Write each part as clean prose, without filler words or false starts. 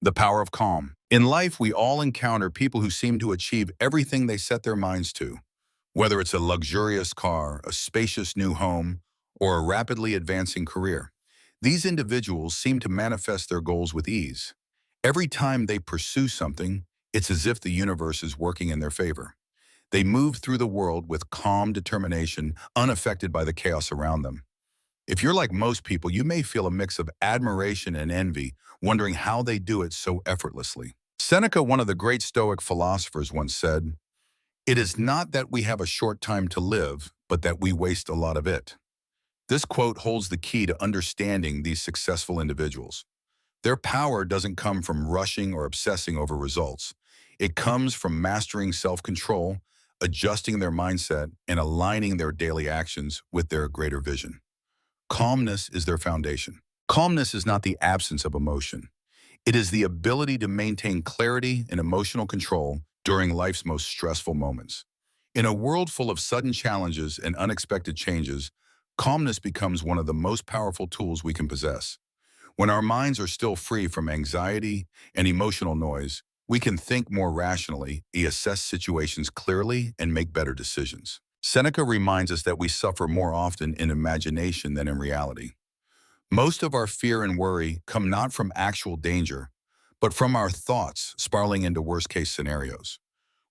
The power of calm. In life, we all encounter people who seem to achieve everything they set their minds to, whether it's a luxurious car, a spacious new home, or a rapidly advancing career. These individuals seem to manifest their goals with ease. Every time they pursue something, it's as if the universe is working in their favor. They move through the world with calm determination, unaffected by the chaos around them. If you're like most people, you may feel a mix of admiration and envy, wondering how they do it so effortlessly. Seneca, one of the great Stoic philosophers, once said, "It is not that we have a short time to live, but that we waste a lot of it." This quote holds the key to understanding these successful individuals. Their power doesn't come from rushing or obsessing over results. It comes from mastering self-control, adjusting their mindset, and aligning their daily actions with their greater vision. Calmness is their foundation. Calmness is not the absence of emotion. It is the ability to maintain clarity and emotional control during life's most stressful moments. In a world full of sudden challenges and unexpected changes, calmness becomes one of the most powerful tools we can possess. When our minds are still free from anxiety and emotional noise, we can think more rationally, assess situations clearly, and make better decisions. Seneca reminds us that we suffer more often in imagination than in reality. Most of our fear and worry come not from actual danger, but from our thoughts spiraling into worst-case scenarios.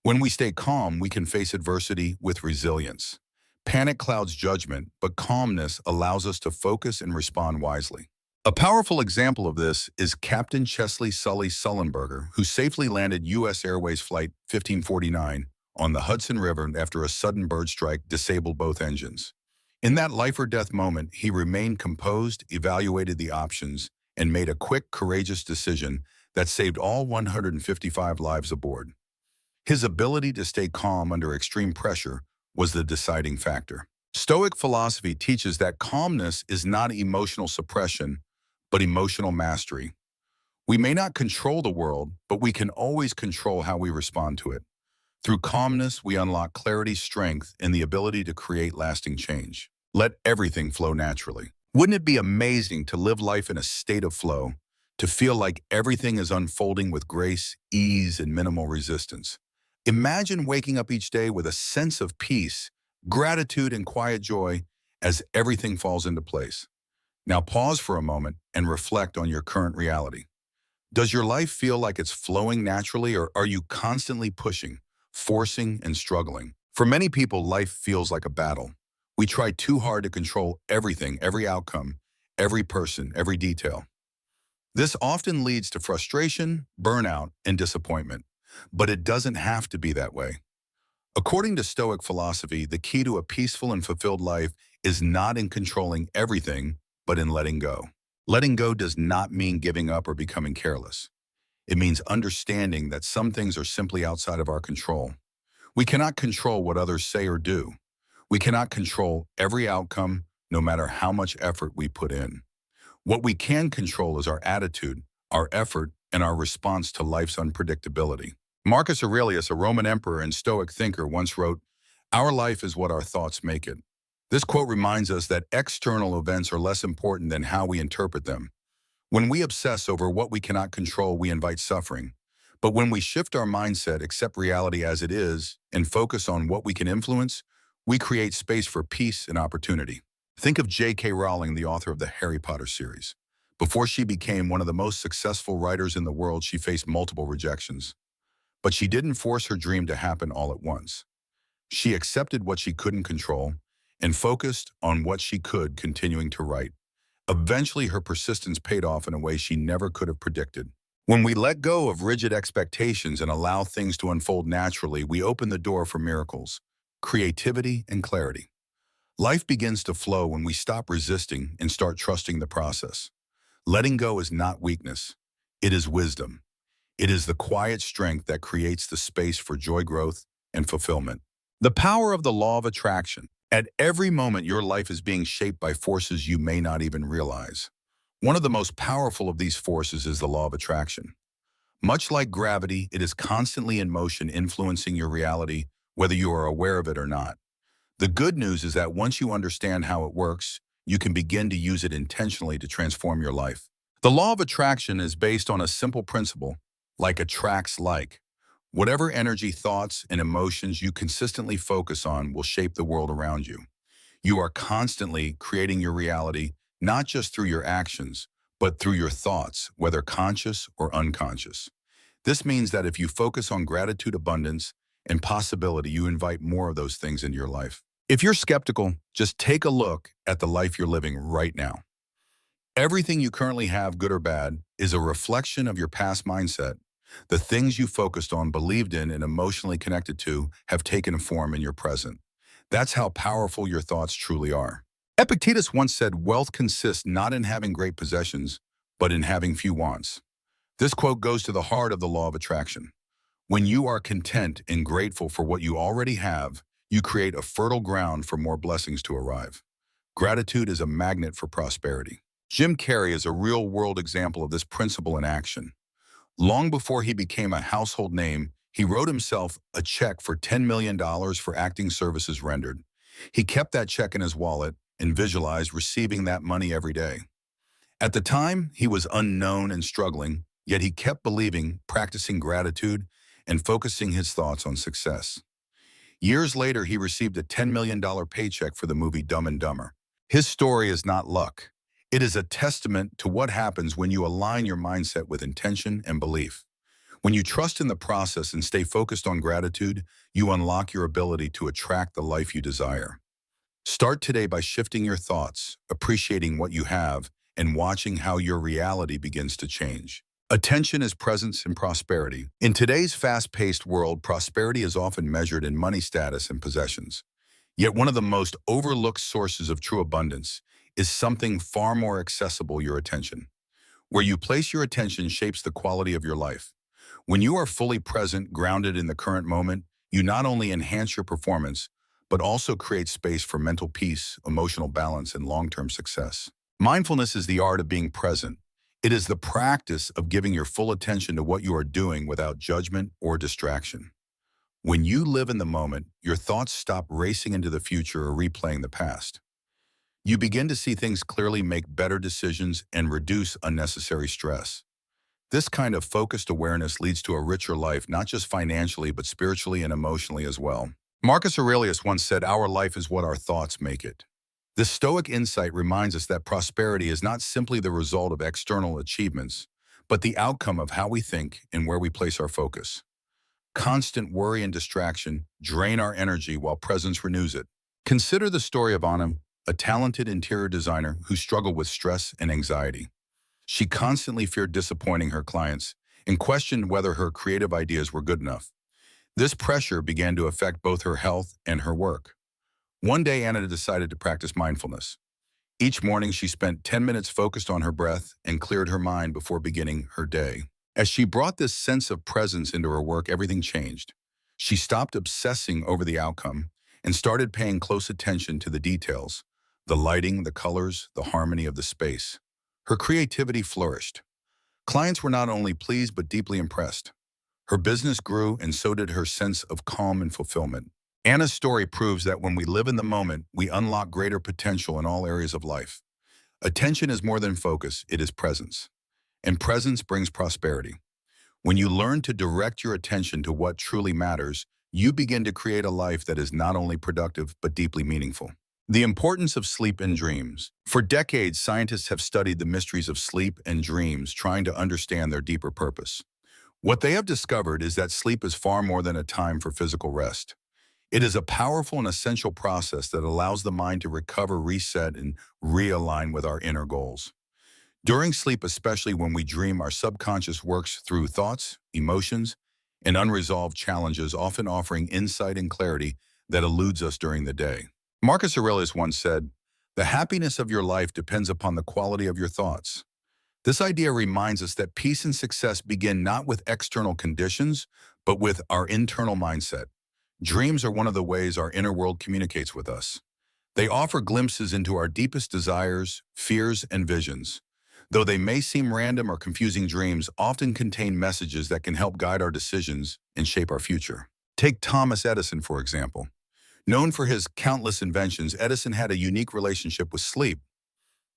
When we stay calm, we can face adversity with resilience. Panic clouds judgment, but calmness allows us to focus and respond wisely. A powerful example of this is Captain Chesley Sully Sullenberger, who safely landed U.S. Airways Flight 1549 on the Hudson River after a sudden bird strike disabled both engines. In that life-or-death moment, he remained composed, evaluated the options, and made a quick, courageous decision that saved all 155 lives aboard. His ability to stay calm under extreme pressure was the deciding factor. Stoic philosophy teaches that calmness is not emotional suppression, but emotional mastery. We may not control the world, but we can always control how we respond to it. Through calmness, we unlock clarity, strength, and the ability to create lasting change. Let everything flow naturally. Wouldn't it be amazing to live life in a state of flow, to feel like everything is unfolding with grace, ease, and minimal resistance? Imagine waking up each day with a sense of peace, gratitude, and quiet joy as everything falls into place. Now pause for a moment and reflect on your current reality. Does your life feel like it's flowing naturally, or are you constantly pushing, forcing, and struggling? For many people, life feels like a battle. We try too hard to control everything, every outcome, every person, every detail. This often leads to frustration, burnout, and disappointment. But it doesn't have to be that way. According to Stoic philosophy, the key to a peaceful and fulfilled life is not in controlling everything, but in letting go. Letting go does not mean giving up or becoming careless. It means understanding that some things are simply outside of our control. We cannot control what others say or do. We cannot control every outcome, no matter how much effort we put in. What we can control is our attitude, our effort, and our response to life's unpredictability. Marcus Aurelius, a Roman emperor and Stoic thinker, once wrote, "Our life is what our thoughts make it." This quote reminds us that external events are less important than how we interpret them. When we obsess over what we cannot control, we invite suffering. But when we shift our mindset, accept reality as it is, and focus on what we can influence, we create space for peace and opportunity. Think of J.K. Rowling, the author of the Harry Potter series. Before she became one of the most successful writers in the world, she faced multiple rejections. But she didn't force her dream to happen all at once. She accepted what she couldn't control and focused on what she could, continuing to write. Eventually, her persistence paid off in a way she never could have predicted. When we let go of rigid expectations and allow things to unfold naturally, we open the door for miracles, creativity, and clarity. Life begins to flow when we stop resisting and start trusting the process. Letting go is not weakness. It is wisdom. It is the quiet strength that creates the space for joy, growth, and fulfillment. The power of the law of attraction. At every moment, your life is being shaped by forces you may not even realize. One of the most powerful of these forces is the law of attraction. Much like gravity, it is constantly in motion, influencing your reality, whether you are aware of it or not. The good news is that once you understand how it works, you can begin to use it intentionally to transform your life. The law of attraction is based on a simple principle, like attracts like. Whatever energy, thoughts, and emotions you consistently focus on will shape the world around you. You are constantly creating your reality, not just through your actions, but through your thoughts, whether conscious or unconscious. This means that if you focus on gratitude, abundance, and possibility, you invite more of those things into your life. If you're skeptical, just take a look at the life you're living right now. Everything you currently have, good or bad, is a reflection of your past mindset. The things you focused on, believed in, and emotionally connected to have taken form in your present. That's how powerful your thoughts truly are. Epictetus once said, "Wealth consists not in having great possessions, but in having few wants." This quote goes to the heart of the law of attraction. When you are content and grateful for what you already have, you create a fertile ground for more blessings to arrive. Gratitude is a magnet for prosperity. Jim Carrey is a real-world example of this principle in action. Long before he became a household name, he wrote himself a check for $10 million for acting services rendered. He kept that check in his wallet and visualized receiving that money every day. At the time, he was unknown and struggling, yet he kept believing, practicing gratitude, and focusing his thoughts on success. Years later, he received a $10 million paycheck for the movie Dumb and Dumber. His story is not luck. It is a testament to what happens when you align your mindset with intention and belief. When you trust in the process and stay focused on gratitude, you unlock your ability to attract the life you desire. Start today by shifting your thoughts, appreciating what you have, and watching how your reality begins to change. Attention is presence and prosperity. In today's fast-paced world, prosperity is often measured in money, status, and possessions. Yet one of the most overlooked sources of true abundance is something far more accessible: your attention. Where you place your attention shapes the quality of your life. When you are fully present, grounded in the current moment, you not only enhance your performance, but also create space for mental peace, emotional balance, and long-term success. Mindfulness is the art of being present. It is the practice of giving your full attention to what you are doing without judgment or distraction. When you live in the moment, your thoughts stop racing into the future or replaying the past. You begin to see things clearly, make better decisions, and reduce unnecessary stress. This kind of focused awareness leads to a richer life, not just financially, but spiritually and emotionally as well. Marcus Aurelius once said, "Our life is what our thoughts make it." This Stoic insight reminds us that prosperity is not simply the result of external achievements, but the outcome of how we think and where we place our focus. Constant worry and distraction drain our energy while presence renews it. Consider the story of Anna, a talented interior designer who struggled with stress and anxiety. She constantly feared disappointing her clients and questioned whether her creative ideas were good enough. This pressure began to affect both her health and her work. One day, Anna decided to practice mindfulness. Each morning, she spent 10 minutes focused on her breath and cleared her mind before beginning her day. As she brought this sense of presence into her work, everything changed. She stopped obsessing over the outcome and started paying close attention to the details: the lighting, the colors, the harmony of the space. Her creativity flourished. Clients were not only pleased but deeply impressed. Her business grew, and so did her sense of calm and fulfillment. Anna's story proves that when we live in the moment, we unlock greater potential in all areas of life. Attention is more than focus, it is presence. And presence brings prosperity. When you learn to direct your attention to what truly matters, you begin to create a life that is not only productive but deeply meaningful. The importance of sleep and dreams. For decades, scientists have studied the mysteries of sleep and dreams, trying to understand their deeper purpose. What they have discovered is that sleep is far more than a time for physical rest. It is a powerful and essential process that allows the mind to recover, reset, and realign with our inner goals. During sleep, especially when we dream, our subconscious works through thoughts, emotions, and unresolved challenges, often offering insight and clarity that eludes us during the day. Marcus Aurelius once said, "The happiness of your life depends upon the quality of your thoughts." This idea reminds us that peace and success begin not with external conditions, but with our internal mindset. Dreams are one of the ways our inner world communicates with us. They offer glimpses into our deepest desires, fears, and visions. Though they may seem random or confusing, dreams often contain messages that can help guide our decisions and shape our future. Take Thomas Edison, for example. Known for his countless inventions, Edison had a unique relationship with sleep.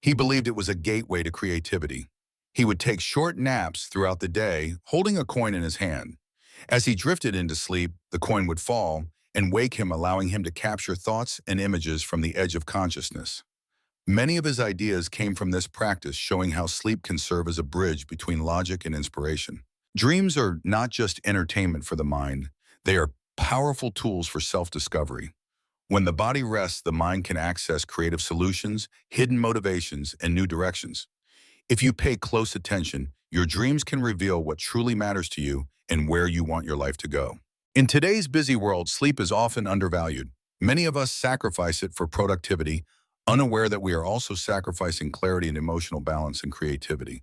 He believed it was a gateway to creativity. He would take short naps throughout the day, holding a coin in his hand. As he drifted into sleep, the coin would fall and wake him, allowing him to capture thoughts and images from the edge of consciousness. Many of his ideas came from this practice, showing how sleep can serve as a bridge between logic and inspiration. Dreams are not just entertainment for the mind, they are powerful tools for self-discovery. When the body rests, the mind can access creative solutions, hidden motivations, and new directions. If you pay close attention, your dreams can reveal what truly matters to you and where you want your life to go. In today's busy world, sleep is often undervalued. Many of us sacrifice it for productivity, unaware that we are also sacrificing clarity and emotional balance and creativity.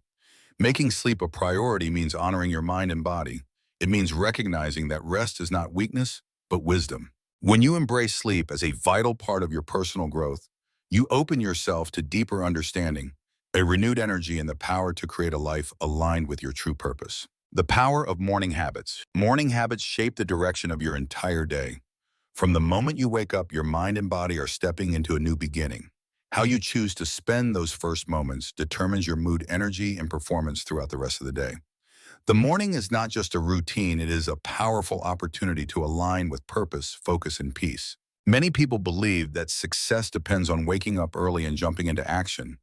Making sleep a priority means honoring your mind and body. It means recognizing that rest is not weakness, but wisdom. When you embrace sleep as a vital part of your personal growth, you open yourself to deeper understanding, a renewed energy, and the power to create a life aligned with your true purpose. The power of morning habits. Morning habits shape the direction of your entire day. From the moment you wake up, your mind and body are stepping into a new beginning. How you choose to spend those first moments determines your mood, energy, and performance throughout the rest of the day. The morning is not just a routine, it is a powerful opportunity to align with purpose, focus, and peace. Many people believe that success depends on waking up early and jumping into action.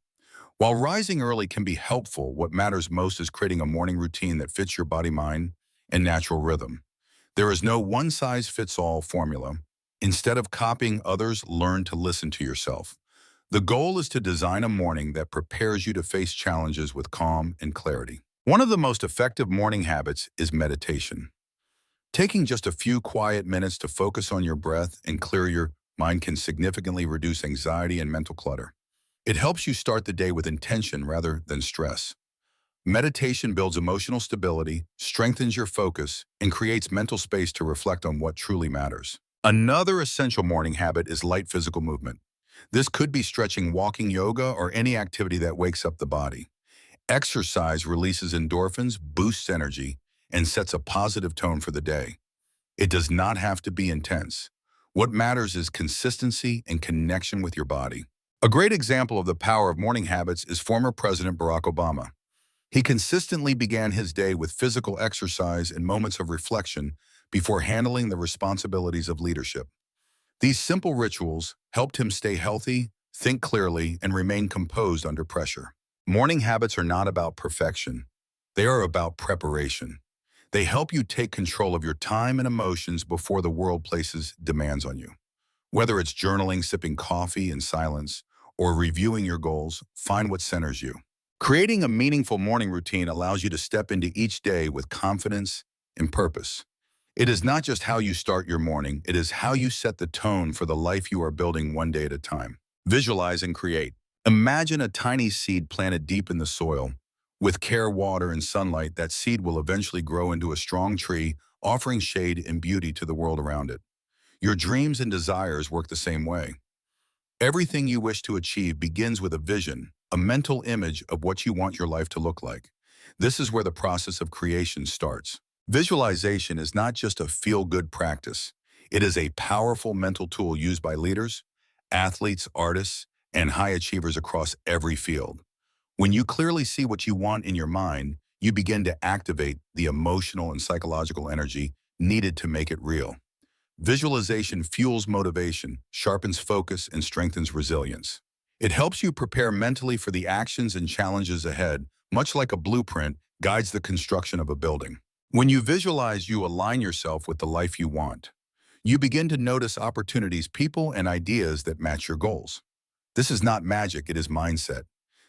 While rising early can be helpful, what matters most is creating a morning routine that fits your body, mind, and natural rhythm. There is no one-size-fits-all formula. Instead of copying others, learn to listen to yourself. The goal is to design a morning that prepares you to face challenges with calm and clarity. One of the most effective morning habits is meditation. Taking just a few quiet minutes to focus on your breath and clear your mind can significantly reduce anxiety and mental clutter. It helps you start the day with intention rather than stress. Meditation builds emotional stability, strengthens your focus, and creates mental space to reflect on what truly matters. Another essential morning habit is light physical movement. This could be stretching, walking, yoga, or any activity that wakes up the body. Exercise releases endorphins, boosts energy, and sets a positive tone for the day. It does not have to be intense. What matters is consistency and connection with your body. A great example of the power of morning habits is former President Barack Obama. He consistently began his day with physical exercise and moments of reflection before handling the responsibilities of leadership. These simple rituals helped him stay healthy, think clearly, and remain composed under pressure. Morning habits are not about perfection. They are about preparation. They help you take control of your time and emotions before the world places demands on you. Whether it's journaling, sipping coffee in silence, or reviewing your goals, find what centers you. Creating a meaningful morning routine allows you to step into each day with confidence and purpose. It is not just how you start your morning, it is how you set the tone for the life you are building one day at a time. Visualize and create. Imagine a tiny seed planted deep in the soil. With care, water, and sunlight, that seed will eventually grow into a strong tree, offering shade and beauty to the world around it. Your dreams and desires work the same way. Everything you wish to achieve begins with a vision, a mental image of what you want your life to look like. This is where the process of creation starts. Visualization is not just a feel-good practice. It is a powerful mental tool used by leaders, athletes, artists, and high achievers across every field. When you clearly see what you want in your mind, you begin to activate the emotional and psychological energy needed to make it real. Visualization fuels motivation, sharpens focus, and strengthens resilience. It helps you prepare mentally for the actions and challenges ahead, much like a blueprint guides the construction of a building. When you visualize, you align yourself with the life you want. You begin to notice opportunities, people, and ideas that match your goals. This is not magic, it is mindset.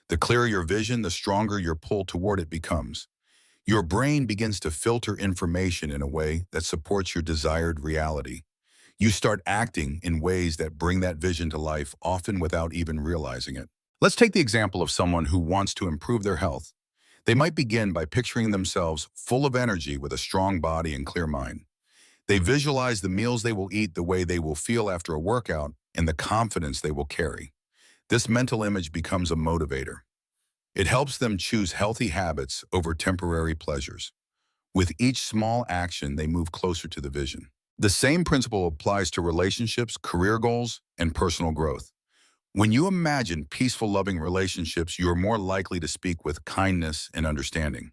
The clearer your vision, the stronger your pull toward it becomes. Your brain begins to filter information in a way that supports your desired reality. You start acting in ways that bring that vision to life, often without even realizing it. Let's take the example of someone who wants to improve their health. They might begin by picturing themselves full of energy with a strong body and clear mind. They visualize the meals they will eat, the way they will feel after a workout, and the confidence they will carry. This mental image becomes a motivator. It helps them choose healthy habits over temporary pleasures. With each small action, they move closer to the vision. The same principle applies to relationships, career goals, and personal growth. When you imagine peaceful, loving relationships, you are more likely to speak with kindness and understanding.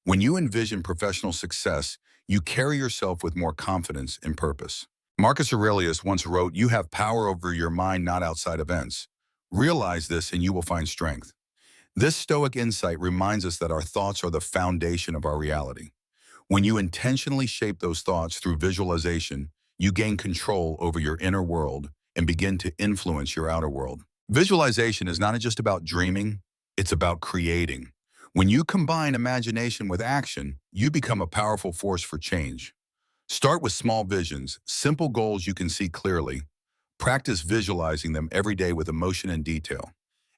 When you envision professional success, you carry yourself with more confidence and purpose. Marcus Aurelius once wrote, "You have power over your mind, not outside events. Realize this and you will find strength." This Stoic insight reminds us that our thoughts are the foundation of our reality. When you intentionally shape those thoughts through visualization, you gain control over your inner world and begin to influence your outer world. Visualization is not just about dreaming, it's about creating. When you combine imagination with action, you become a powerful force for change. Start with small visions, simple goals you can see clearly. Practice visualizing them every day with emotion and detail.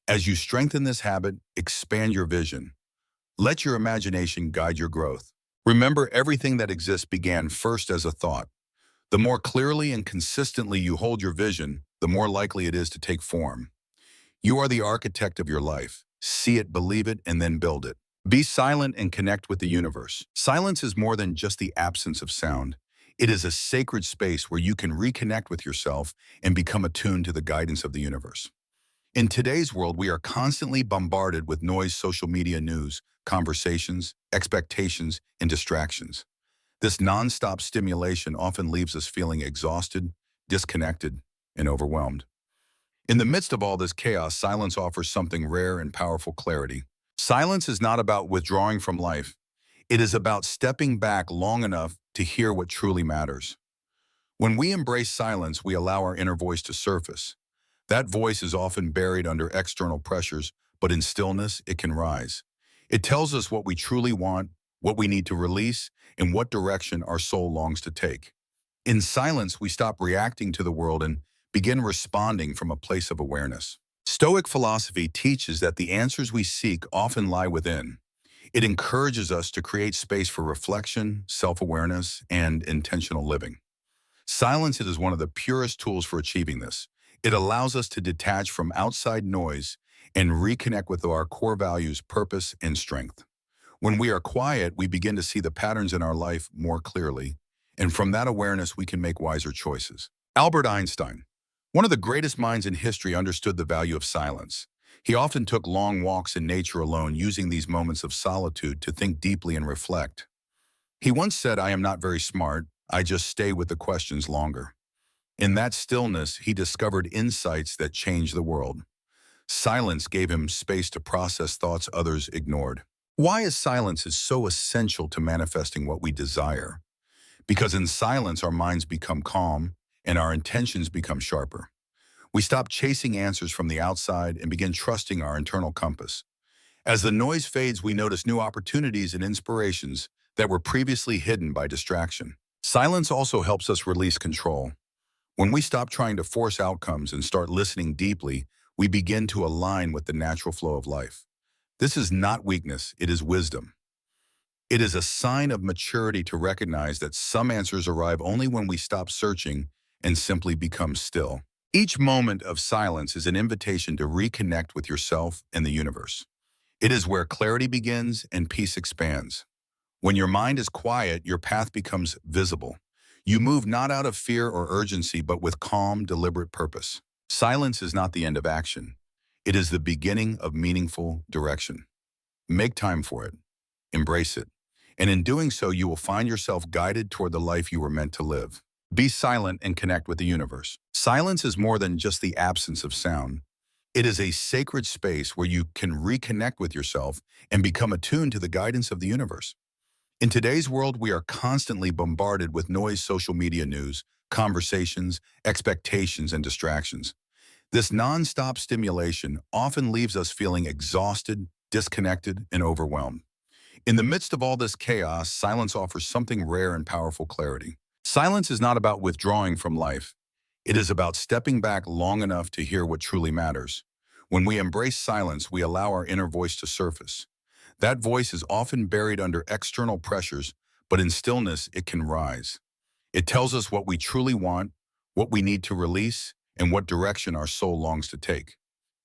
As you strengthen this habit, expand your vision. Let your imagination guide your growth. Remember, everything that exists began first as a thought. The more clearly and consistently you hold your vision, the more likely it is to take form. You are the architect of your life. See it, believe it, and then build it. Be silent and connect with the universe. Silence is more than just the absence of sound. It is a sacred space where you can reconnect with yourself and become attuned to the guidance of the universe. In today's world, we are constantly bombarded with noise, social media, news, conversations, expectations, and distractions. This nonstop stimulation often leaves us feeling exhausted, disconnected, and overwhelmed. In the midst of all this chaos, silence offers something rare and powerful: clarity. Silence is not about withdrawing from life. It is about stepping back long enough to hear what truly matters. When we embrace silence, we allow our inner voice to surface. That voice is often buried under external pressures, but in stillness, it can rise. It tells us what we truly want, what we need to release, and what direction our soul longs to take. In silence, we stop reacting to the world and begin responding from a place of awareness. Stoic philosophy teaches that the answers we seek often lie within. It encourages us to create space for reflection, self-awareness, and intentional living. Silence is one of the purest tools for achieving this. It allows us to detach from outside noise and reconnect with our core values, purpose, and strength. When we are quiet, we begin to see the patterns in our life more clearly, and from that awareness, we can make wiser choices. Albert Einstein, one of the greatest minds in history, understood the value of silence. He often took long walks in nature alone, using these moments of solitude to think deeply and reflect. He once said, "I am not very smart, I just stay with the questions longer." In that stillness, he discovered insights that changed the world. Silence gave him space to process thoughts others ignored. Why is silence so essential to manifesting what we desire? Because in silence, our minds become calm and our intentions become sharper. We stop chasing answers from the outside and begin trusting our internal compass. As the noise fades, we notice new opportunities and inspirations that were previously hidden by distraction. Silence also helps us release control. When we stop trying to force outcomes and start listening deeply, we begin to align with the natural flow of life. This is not weakness, it is wisdom. It is a sign of maturity to recognize that some answers arrive only when we stop searching and simply become still. Each moment of silence is an invitation to reconnect with yourself and the universe. It is where clarity begins and peace expands. When your mind is quiet, your path becomes visible. You move not out of fear or urgency, but with calm, deliberate purpose. Silence is not the end of action. It is the beginning of meaningful direction. Make time for it. Embrace it. And in doing so, you will find yourself guided toward the life you were meant to live. Be silent and connect with the universe. Silence is more than just the absence of sound. It is a sacred space where you can reconnect with yourself and become attuned to the guidance of the universe. In today's world, we are constantly bombarded with noise, social media, news, conversations, expectations, and distractions. This nonstop stimulation often leaves us feeling exhausted, disconnected, and overwhelmed. In the midst of all this chaos, silence offers something rare and powerful: clarity. Silence is not about withdrawing from life. It is about stepping back long enough to hear what truly matters. When we embrace silence, we allow our inner voice to surface. That voice is often buried under external pressures, but in stillness, it can rise. It tells us what we truly want, what we need to release, and what direction our soul longs to take.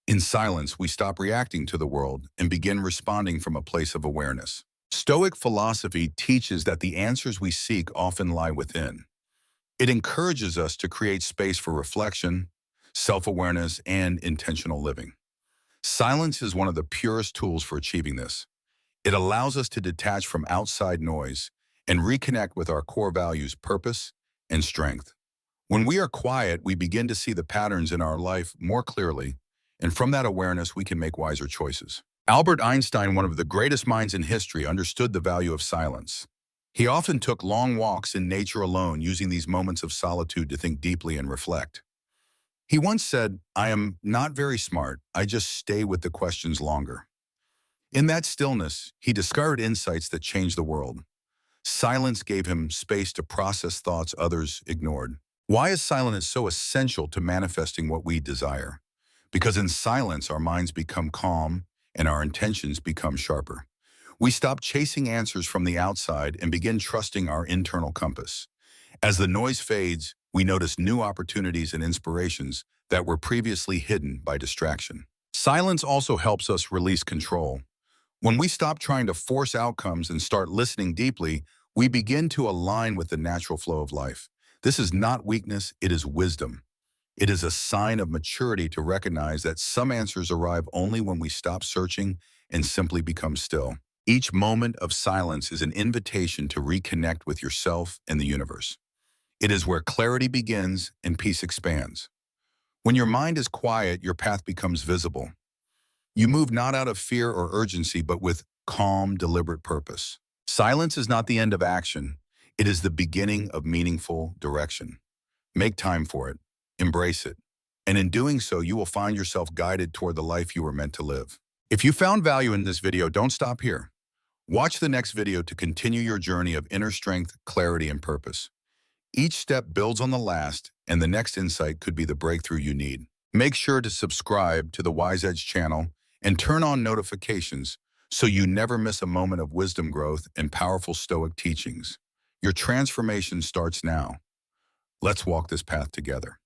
In silence, we stop reacting to the world and begin responding from a place of awareness. Stoic philosophy teaches that the answers we seek often lie within. It encourages us to create space for reflection, self-awareness, and intentional living. Silence is one of the purest tools for achieving this. It allows us to detach from outside noise and reconnect with our core values, purpose, and strength. When we are quiet, we begin to see the patterns in our life more clearly, and from that awareness, we can make wiser choices. Albert Einstein, one of the greatest minds in history, understood the value of silence. He often took long walks in nature alone, using these moments of solitude to think deeply and reflect. He once said, "I am not very smart, I just stay with the questions longer." In that stillness, he discovered insights that changed the world. Silence gave him space to process thoughts others ignored. Why is silence so essential to manifesting what we desire? Because in silence, our minds become calm and our intentions become sharper. We stop chasing answers from the outside and begin trusting our internal compass. As the noise fades, we notice new opportunities and inspirations that were previously hidden by distraction. Silence also helps us release control. When we stop trying to force outcomes and start listening deeply, we begin to align with the natural flow of life. This is not weakness, it is wisdom. It is a sign of maturity to recognize that some answers arrive only when we stop searching and simply become still. Each moment of silence is an invitation to reconnect with yourself and the universe. It is where clarity begins and peace expands. When your mind is quiet, your path becomes visible. You move not out of fear or urgency, but with calm, deliberate purpose. Silence is not the end of action. It is the beginning of meaningful direction. Make time for it. Embrace it. And in doing so, you will find yourself guided toward the life you were meant to live. If you found value in this video, don't stop here. Watch the next video to continue your journey of inner strength, clarity, and purpose. Each step builds on the last, and the next insight could be the breakthrough you need. Make sure to subscribe to the Wise Edge channel and turn on notifications so you never miss a moment of wisdom growth and powerful Stoic teachings. Your transformation starts now. Let's walk this path together.